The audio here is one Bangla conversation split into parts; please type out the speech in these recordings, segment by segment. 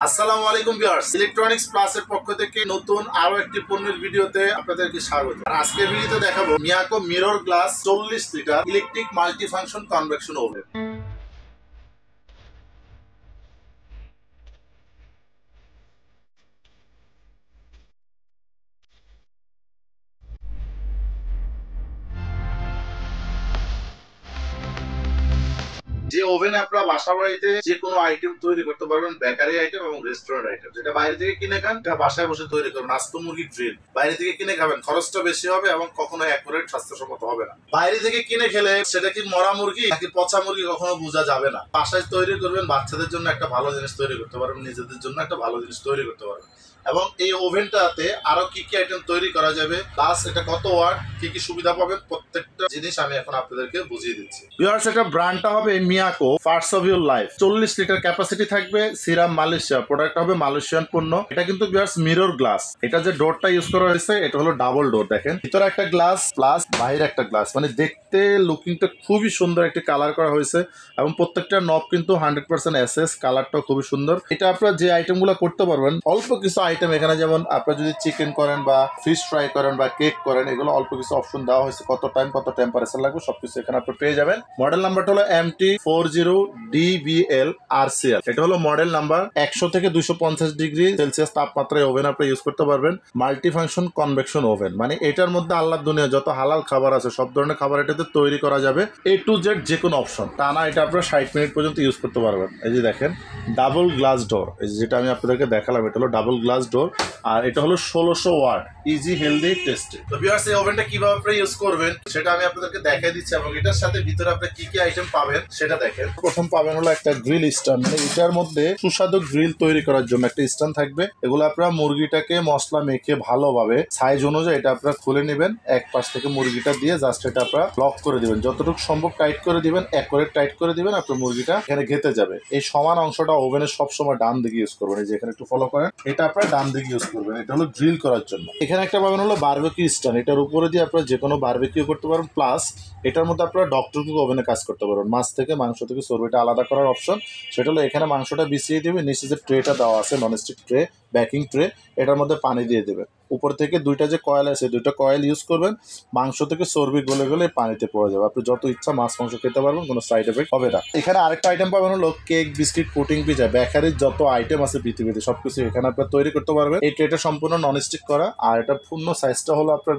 আসসালামু আলাইকুম ভিউয়ার্স, ইলেকট্রনিক্স প্লাসের পক্ষ থেকে নতুন আরো একটি পণ্যের ভিডিওতে আপনাদেরকে স্বাগত। আজকের ভিডিওতে দেখাবো Miyako mirror glass 40 litre electric multi function convection oven. যে ওভেনে আপনারা বাসা বাড়িতে যে কোনো আইটেম তৈরি করতে পারবেন, বেকারি আইটেম এবং রেস্টুরেন্ট আইটেম। যেটা বাইরে থেকে কিনে খান এটা বাসায় বসে তৈরি করুন। আস্ত মুরগি গ্রিল বাইরে থেকে কিনে খাবেন, খরচটা বেশি হবে এবং কখনো অ্যাকুরেট স্বাস্থ্যসম্মত হবে না। বাইরে থেকে কিনে খেলে সেটা কি মরা মুরগি নাকি পচা মুরগি কখনো বোঝা যাবে না। বাসায় তৈরি করবেন, বাচ্চাদের জন্য একটা ভালো জিনিস তৈরি করতে পারবেন, নিজেদের জন্য একটা ভালো জিনিস তৈরি করতে পারবেন। এবং এই ওভেনটাতে আরো কি কি আইটেম তৈরি করা যাবে, প্লাস এটা কত ওয়াট, কি কি সুবিধা পাবেন, প্রত্যেকটা জিনিস আমি এখন আপনাদেরকে বুঝিয়ে দিচ্ছি। ভিউয়ার্স, এটা ব্র্যান্ডটা হবে Miyako first of your life. 40 litre capacity থাকবে, সিরাম মালয়েশিয়া, প্রোডাক্ট হবে মালয়েশিয়ান পণ্য। এটা কিন্তু ভিউয়ার্স মিরর গ্লাস। এটা যে ডোরটা ইউজ করা হয়েছে এটা হলো ডাবল ডোর। দেখেন ভিতরে একটা গ্লাস প্লাস বাইরে একটা গ্লাস, মানে দেখতে লুকিংটা খুবই সুন্দর একটি কালার করা হয়েছে এবং প্রত্যেকটা নব কিন্তু 100% এসএস, কালারটাও খুবই সুন্দর। এটা আপনারা যে আইটেমগুলো করতে পারবেন, অল্প কিছু আইটেম এখানে, যেমন আপনারা যদি চিকেন করেন বা ফিশ ফ্রাই করেন বা কেক করেন, এগুলো অল্প কিছু অপশন দেওয়া হয়েছে। কত টাইম কত টেম্পারেচার লাগবে সবকিছু এখানে আপনি পেয়ে যাবেন। মডেল নাম্বারটা হলো MT40DBL RCL। এটা হলো মডেল নাম্বার। 100 থেকে 250 ডিগ্রি সেলসিয়াস তাপমাত্রায় ওভেন আপনি ইউজ করতে পারবেন। মাল্টি ফাংশন কনভেকশন ওভেন, মানে এটার মধ্যে আল্লাহর দুনিয়া যত হালাল খাবার আছে সব ধরনের খাবার এটাতে তৈরি করা যাবে। A to Z যে কোনো অপশন টানা এটা আপনারা 60 মিনিট পর্যন্ত ইউজ করতে পারবেন। এই যে দেখেন ডাবল গ্লাস ডোর, এই যেটা আমি আপনাদেরকে দেখালাম এটা হলো ডাবল গ্লাস ডোর, আর এটা হলো 1600 ওয়াট, ইজি হেলদি টেস্টি। তো ভিউয়ার্স, এই ওভেনটা কিভাবে আপনি ইউজ করবেন সেটা আমি আপনাদেরকে দেখাই দিচ্ছি এবং এটার সাথে ভিতরে আপনি কি কি আইটেম পাবেন সেটা দেখেন। প্রথম পাবেন হলো একটা গ্রিল স্ট্যান্ড, মানে এটার মধ্যে সুস্বাদু গ্রিল তৈরি করার জন্য একটা স্ট্যান্ড থাকবে। এগুলো আপনারা মুরগিটাকে মশলা মেখে ভালোভাবে সাইজ অনুযায়ী এটা আপনারা খুলে নেবেন। এক পাশ থেকে মুরগিটা দিয়ে জাস্ট এটা আপনারা লক করে দিবেন, যতটুকু সম্ভব টাইট করে দিবেন, অ্যাকুরেট টাইট করে দিবেন। আপনার মুরগিটা এখানে ঘেতে যাবে। এই সমান অংশটা ওভেনের সবসময় ডান দিকে ইউজ করবেন। এই যে এখানে একটু ফলো করেন, এটা আপনারা ডান দিকে ইউজ করবেন। এটা হলো গ্রিল করার জন্য। এখানে একটা পাবেন হলো বারবিকিউ স্ট্যান্ড, এটার উপরে দিয়ে আপনারা যে কোনো বারবিকিউ করতে পারেন। প্লাস এটার মধ্যে আপনারা ডক্টর কুক ওভেনে কাজ করতে পারবেন। মাছ থেকে মাংস থেকে চর্বিটা আলাদা করার অপশন, সেটা হলো এখানে মাংসটা বিছিয়ে দিবে, নিচে যে ট্রেটা দেওয়া আছে ননস্টিক ট্রে, বেকিং ট্রে, এটার মধ্যে পানি দিয়ে দেবেন। উপর থেকে দুইটা যে কয়েল আছে দুইটা কয়েল ইউজ করবেন। মাংস থেকে চর্বি গলে গলে পানিতে পড়ে যাবে। আপনি যত ইচ্ছা মাছ মাংস খেতে পারবেন, কোনো সাইড এফেক্ট হবে না। এখানে আরেকটা আইটেম পাবেন হলো কেক, বিস্কিট, পুডিং, পিজা, বেকারির যত আইটেম আছে পৃথিবীতে সবকিছু এখানে আপনার তৈরি করতে পারবেন। এই ট্রেটা সম্পূর্ণ ননস্টিক করা, আর এটা পূর্ণ সাইজটা হলো আপনার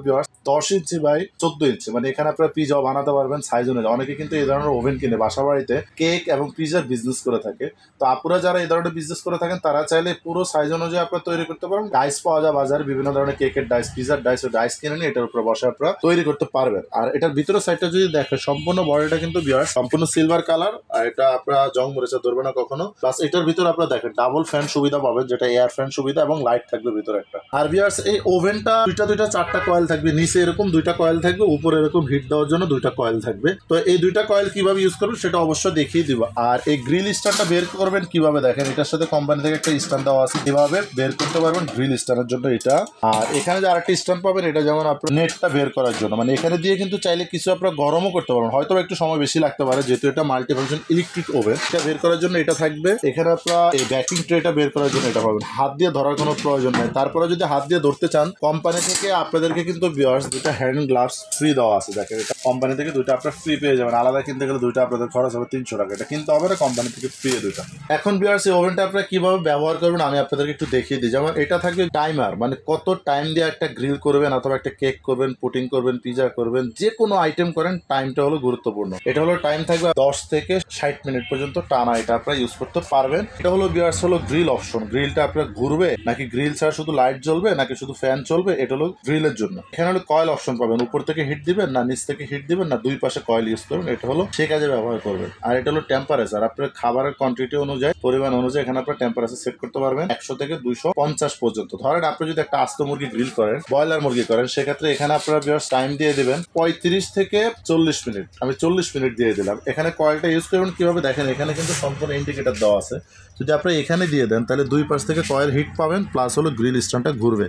10 ইঞ্চি বাই 14 ইঞ্চি, মানে এখানে আপনার পিজাও বানাতে পারবেন সাইজ অনুযায়ী। অনেকে কিন্তু এই ধরনের ওভেন কিনে বাসা বাড়িতে কেক এবং পিজার বিজনেস করে থাকে। তো আপুরা যারা এই ধরনের বিজনেস করে থাকেন তারা চাইলে পুরো সাইজ অনুযায়ী আপনারা তৈরি করতে পারেন। ডাইস পাওয়া যায় বাজারে, বিভিন্ন ধরনের কেকের ডাইস, পিজার ডাইস, ওই ডাইস কিনে নিয়ে এটার উপরে বসে আপনারা তৈরি করতে পারবেন। আর এটার ভিতরের সাইডটা যদি দেখেন, সম্পূর্ণ বডিটা কিন্তু সম্পূর্ণ সিলভার কালার, আর এটা আপনারা জং মরিচা ধরবে না কখনো। প্লাস এটার ভিতরে আপনারা দেখেন ডাবল ফ্যান সুবিধা পাবেন, যেটা এয়ার ফ্যান সুবিধা, এবং লাইট থাকবে ভিতরে একটা। আর ভিউয়ার্স, এই ওভেনটা দুইটা 4টা কয়েল থাকবে, নিচে এরকম 2টা কয়েল থাকবে, উপরে এরকম হিট দেওয়ার জন্য 2টা কয়েল থাকবে। তো এই 2টা কয়েল কিভাবে ইউজ করবেন সেটা অবশ্যই দেখিয়ে দিব। আর এই গ্রিল স্ট্যান্ডটা বের করবেন কিভাবে দেখেন, এটার সাথে কোম্পানি থেকে একটা স্ট্যান্ড দেওয়া আছে, কিভাবে বের করতে পারবেন গ্রিল স্ট্যান্ডের জন্য এটা। আর এখানে যে আরেকটা স্ট্যান্ড পাবেন, এটা যেমন আপনার নেটটা বের করার জন্য, মানে এখানে দিয়ে কিন্তু চাইলে কিছু আপনারা গরমও করতে পারবেন, হয়তো একটু সময় বেশি লাগতে পারে যেহেতু এটা মাল্টি ফাংশন ইলেকট্রিক ওভেন। এটা বের করার জন্য এটা থাকবে। এখানে আপনারা এই বেকিং ট্রেটা বের করার জন্য এটা পাবেন। হাত দিয়ে ধরার কোনো প্রয়োজন নাই। তারপরে যদি হাত দিয়ে ধরতে চান, কোম্পানি থেকে আপনাদেরকে কিন্তু ভিউয়ার্স 2টা হ্যান্ড গ্লাভস ফ্রি দেওয়া আছে। দেখেন এটা কোম্পানি থেকে 2টা আপনারা ফ্রি পেয়ে যাবেন। আলাদা কিনতে গেলে 2টা আপনাদের খরচ হবে 300 টাকা, এটা কিনতে হবে না, কোম্পানি থেকে ফ্রি 2টা। এখন ভিউয়ার্স, এই ওভেনটা আপনারা কিভাবে ব্যবহার করবেন আমি আপনাদেরকে একটু দেখিয়ে দিই। যেমন এটা থাকবে টাইমার, মানে কত টাইম দিয়ে একটা গ্রিল করবেন অথবা একটা কেক করবেন, পুডিং করবেন, পিজা করবেন, যে কোনো আইটেম করেন, টাইমটা হলো গুরুত্বপূর্ণ। এটা হলো টাইম থাকবে 10 থেকে 60 মিনিট পর্যন্ত টানা এটা আপনারা ইউজ করতে পারবেন। এটা হলো ভিউয়ার্স হলো গ্রিল অপশন। গ্রিলটা আপনার ঘুরবে নাকি গ্রিল ছাড়া শুধু লাইট জ্বলবে নাকি শুধু ফ্যান চলবে, এটা হলো গ্রিলের জন্য। এখানে হলো কয়েল অপশন পাবেন, উপর থেকে হিট দিবেন না নিচ থেকে হিট দিবেন না দুই পাশে কয়েল ইউজ করবেন, এটা হলো সে কাজে ব্যবহার করবেন। আর এটা হলো টেম্পারেচার, আপনার খাবারের কোয়ান্টিটি অনুযায়ী পরিমাণ অনুযায়ী এখানে আপনার টেম্পারেচার সেট করতে পারবেন 100 থেকে 250 পর্যন্ত। ধরেন আপনি যদি একটা আস্ত মুরগি গ্রিল করেন, ব্রয়লার মুরগি করেন, সেক্ষেত্রে এখানে আপনারা টাইম দিয়ে দিবেন 35 থেকে 40 মিনিট। আমি 40 মিনিট দিয়ে দিলাম। এখানে কয়েলটা ইউজ করবেন কিভাবে দেখেন, এখানে কিন্তু সম্পূর্ণ ইন্ডিকেটর দেওয়া আছে। যদি আপনি এখানে দিয়ে দেন তাহলে দুই পাশ থেকে কয়েল হিট পাবেন, প্লাস হলো গ্রিল স্ট্যান্ডটা ঘুরবে।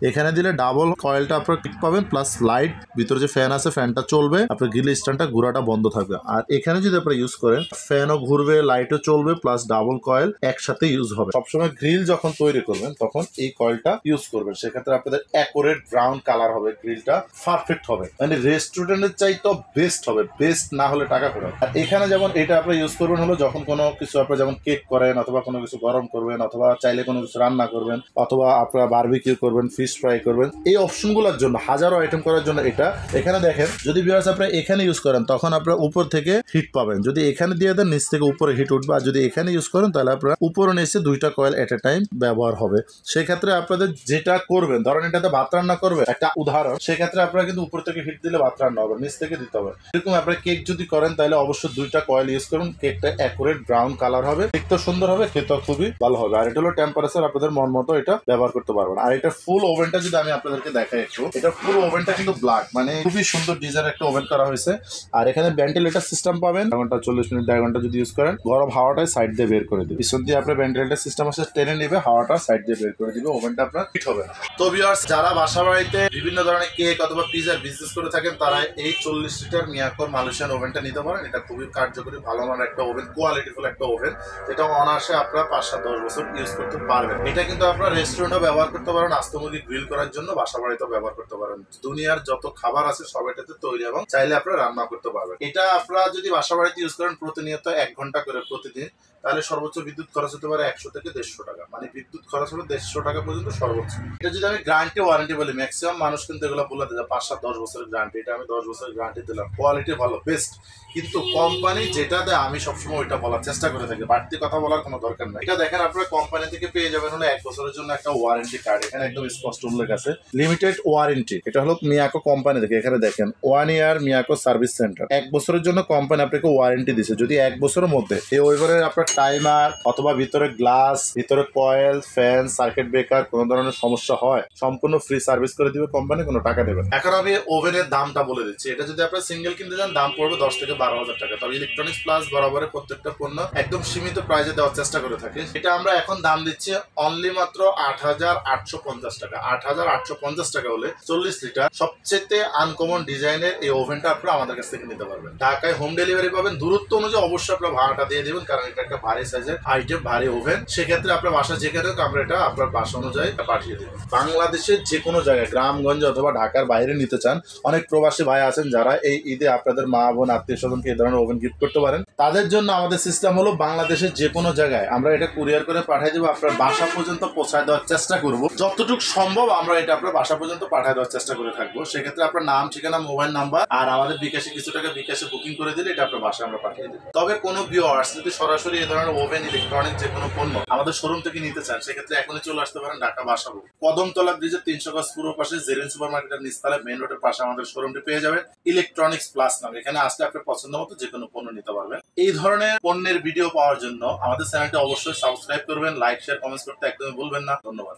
এখানে দিলে ডাবল কয়েলটা আপনার হিট পাবেন, প্লাস লাইট ভিতরে যে ফ্যান আছে ফ্যানটা চলবে, আপনার গ্রিল স্ট্যান্ডটা ঘোরাটা বন্ধ থাকবে। আর এখানে যদি আপনি ইউজ করেন ফ্যানও ঘুরবে, লাইটও চলবে, প্লাস ডাবল কয়েল একসাথে ইউজ হবে। সবসময় গ্রিল যখন তৈরি করবেন তখন এই কয়েলটা ইউজ করবেন, সেক্ষেত্রে আপনাদের অ্যাকুরেট ব্রাউন কালার হবে, গ্রিলটা পারফেক্ট হবে, মানে রেস্টুরেন্টের চাইতে বেস্ট হবে, বেস্ট না হলে টাকা ফেরত। আর এখানে যেমন এটা আপনি ইউজ করবেন হলো যখন কোনো কিছু আপনি যেমন কেক করেন অথবা কোনো কিছু গরম করবেন অথবা চাইলে কোনো কিছু রান্না করবেন অথবা আপনারা বারবিকিউ করবেন, ফিশ ফ্রাই করবেন, এই অপশনগুলোর জন্য হাজারো আইটেম করার জন্য এটা। এখানে দেখেন যদি ভিউয়ার্স আপনি এখানে ইউজ করেন তখন আপনারা উপর থেকে হিট পাবেন, যদি এখানে দিয়ে দেন নিচ থেকে উপরে হিট উঠবে, আর যদি এখানে ইউজ করেন তাহলে আপনারা উপরে নিচে দুইটা কয়েল এট এ টাইম ব্যবহার হবে। সেক্ষেত্রে আপনাদের যেটা করবেন, ধরেন এটাতে ভাত রান্না করবে একটা উদাহরণ, সেক্ষেত্রে আপনারা কিন্তু উপর থেকে হিট দিলে ভাত রান্না হবে, নিচ থেকে দিতে হবে। এরকম আপনারা কেক যদি করেন তাহলে অবশ্যই দুইটা কয়েল ইউজ করুন, কেকটা অ্যাকুরেট ব্রাউন কালার হবে, দেখতে সুন্দর হবে, খেতে খুবই ভালো হবে। আর এটা হলো টেম্পারেচার আপনাদের মন মতো এটা ব্যবহার করতে পারবেন। আর এটা ফুল ওভেনটা যদি আমি আপনাদেরকে দেখাই একটু, এটা ফুল ওভেনটা কিন্তু ব্ল্যাক, মানে খুবই সুন্দর ডিজাইন একটা ওভেন করা হয়েছে। আর এখানে ভেন্টিলেটর সিস্টেম পাবেন, ঘন্টা 40 মিনিট 1.5 ঘন্টা যদি ইউজ করেন গরম হাওয়াটা সাইড দিয়ে বের করে দিবে, পিছন দিয়ে আপনার ভেন্টিলেটর সিস্টেম আছে টেনে নেবে, হাওয়াটা সাইড দিয়ে বের করে দিবে, ওভেনটা আপনার হিট হবে না। তো ভিউয়ার্স যারা বাসা বাড়িতে বিভিন্ন ধরনের কেক অথবা পিজার বিজনেস করে থাকেন তারা এই 40 লিটার মিয়াকোর মালয়েশিয়ান ওভেনটা নিতে পারেন। এটা খুবই কার্যকরী, ভালো মানের একটা ওভেন, কোয়ালিটিফুল একটা ওভেন, যেটা অনায়াসে আপনারা 5-7-10 বছর ইউজ করতে পারবেন। এটা কিন্তু আপনারা রেস্টুরেন্টও ব্যবহার করতে পারেন, আস্ত মুরগি গ্রিল করার জন্য বাসা বাড়িতেও ব্যবহার করতে পারেন। দুনিয়ার যত খাবার আছে সব এটাতে তৈরি এবং চাইলে আপনারা রান্না করতে পারবেন। এটা আপনারা যদি বাসা বাড়িতে ইউজ করেন প্রতিনিয়ত 1 ঘন্টা করে প্রতিদিন, তাহলে সর্বোচ্চ বিদ্যুৎ খরচ হতে পারে 100 থেকে 150 টাকা, মানে বিদ্যুৎ খরচ হবে 150 টাকা পর্যন্ত সর্বোচ্চ। এটা যদি আমি গ্যারান্টি ওয়ারেন্টি বলি, ম্যাক্সিমাম মানুষ কিন্তু এগুলো বলে দেয় 5-7-10 বছরের গ্যারান্টি, এটা আমি 10 বছরের গ্যারান্টি দিলাম, কোয়ালিটি ভালো, বেস্ট। কিন্তু কোম্পানি যেটা দেয় আমি সবসময় ওইটা বলার চেষ্টা করে থাকি, বাড়তি কথা বলার কোনো দরকার নেই। এটা দেখেন আপনারা কোম্পানি থেকে পেয়ে যাবেন হলো 1 বছরের জন্য একটা ওয়ারেন্টি কার্ড, এখানে একদম স্পষ্ট উল্লেখ আছে লিমিটেড ওয়ারেন্টি। এটা হলো মিয়াকো কোম্পানি থেকে, এখানে দেখেন 1 ইয়ার মিয়াকো সার্ভিস সেন্টার, 1 বছরের জন্য কোম্পানি আপনাকে ওয়ারেন্টি দিছে। যদি 1 বছরের মধ্যে এই ওয়েভারের আপনার টাইমার অথবা ভিতরে গ্লাস, ভিতরে কয়েল, ফ্যান, সার্কিট ব্রেকার কোনো ধরনের সমস্যা হয়, সম্পূর্ণ ফ্রি সার্ভিস করে দিবে কোম্পানি, কোনো টাকা দেবে না। এখন আমি ওভেনের দামটা বলে দিচ্ছি। এটা যদি আপনার সিঙ্গেল কিনতে যান দাম পড়বে 10 থেকে 12,000 টাকা। তবে ইলেকট্রনিক্স প্লাস বরাবরের প্রত্যেকটা পণ্য একদম সীমিত প্রাইসে দেওয়ার চেষ্টা করে থাকি। এটা আমরা এখন দাম দিচ্ছি অনলি মাত্র 8,850 টাকা। 8,850 টাকা হলে 40 লিটার সবচেয়ে আনকমন ডিজাইনের এই ওভেনটা আপনারা আমাদের কাছ থেকে নিতে পারবেন। ঢাকায় হোম ডেলিভারি পাবেন, দূরত্ব অনুযায়ী অবশ্যই আপনার ভাড়াটা দিয়ে দেবেন, কারণ এটা একটা ভারী সাইজের আইটেম, ভারী ওভেন। সেক্ষেত্রে আপনার বাসা যেখানে হোক আমরা এটা আপনার বাসা অনুযায়ী পাঠিয়ে দেবো। বাংলাদেশের যে কোনো জায়গায় গ্রামগঞ্জ অথবা ঢাকার বাইরে নিতে চান, অনেক প্রবাসী ভাই আছেন যারা এই ঈদে আপনাদের মা বোন আত্মীয় স্বজনকে এই ধরনের ওভেন গিফট করতে পারেন, তাদের জন্য আমাদের সিস্টেম হলো বাংলাদেশের যে কোনো জায়গায় আমরা এটা কুরিয়ার করে পাঠিয়ে দেবো, আপনার বাসা পর্যন্ত পৌঁছায় দেওয়ার চেষ্টা করবো, যতটুকু সম্ভব আমরা এটা আপনার বাসা পর্যন্ত পাঠিয়ে দেওয়ার চেষ্টা করে থাকবো। সেক্ষেত্রে আপনার নাম, ঠিকানা, মোবাইল নাম্বার আর আমাদের বিকাশে কিছু টাকা বিকাশে বুকিং করে দিলে এটা আপনার বাসায় আমরা পাঠিয়ে দেবো। তবে কোনো ভিউয়ার্স যদি সরাসরি এই ধরনের ওভেন, ইলেকট্রনিক যে কোনো পণ্য আমাদের শোরুম থেকে নিতে চান, সেক্ষেত্রে এখনই চলে আসতে পারেন ঢাকা বাসাবো, কদমতলা ব্রিজের 300 গজ পূর্ব পাশে জেরিন সুপার মার্কেটের নিচতলা মেইন রোডের পাশে আমাদের শোরুমটি পেয়ে যাবেন ইলেকট্রনিক্স প্লাস নামে। এখানে আসলে আপনার পছন্দ মতো যে কোনো পণ্য নিতে পারবেন। এই ধরনের পণ্যের ভিডিও পাওয়ার জন্য আমাদের চ্যানেলটি অবশ্যই সাবস্ক্রাইব করবেন, লাইক, শেয়ার, কমেন্টস করতে একদমই ভুলবেন না। ধন্যবাদ।